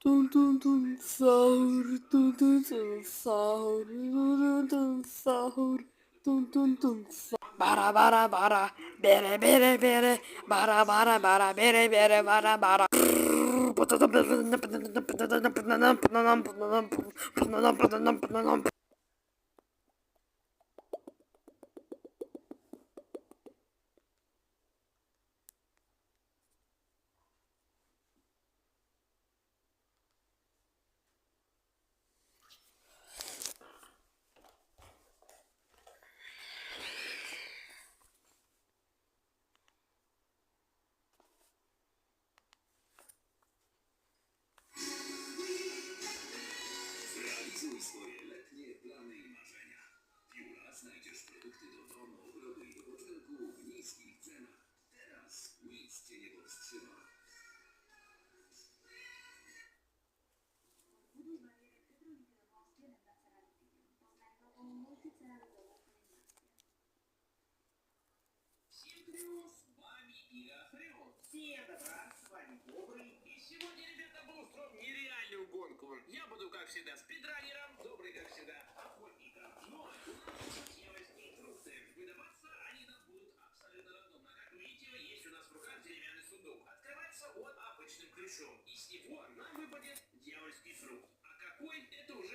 Tum tum tum sahur, tum tum tum sahur, tum tum tum sahur, tum tum tum bara bara bara, bere bere bere, bara bara bara, bere bere bara bara. Zrealizuj swoje letnie plany i marzenia. Pióra znajdziesz produkty do domu, ogrodu i wypoczynku w niskich cenach. Teraz nic cię nie powstrzyma. Buduj barierę hydrolipidową z genem dla ceralipidium. Poznaj nową multiceralidową pielęgnację. Всем привет, с вами Ира Фреон. Всем добра, с вами Добрый. И сегодня, ребята, мы устроим нереальную гонку. Я буду, как всегда, спидранером, Добрый, как всегда, охотником. Но у нас есть инструкции. Выдаваться они нам будут абсолютно рандомно. Как видите, есть у нас в руках деревянный сундук. Открывается он обычным ключом. И с него нам выпадет дьявольский фрукт. А какой?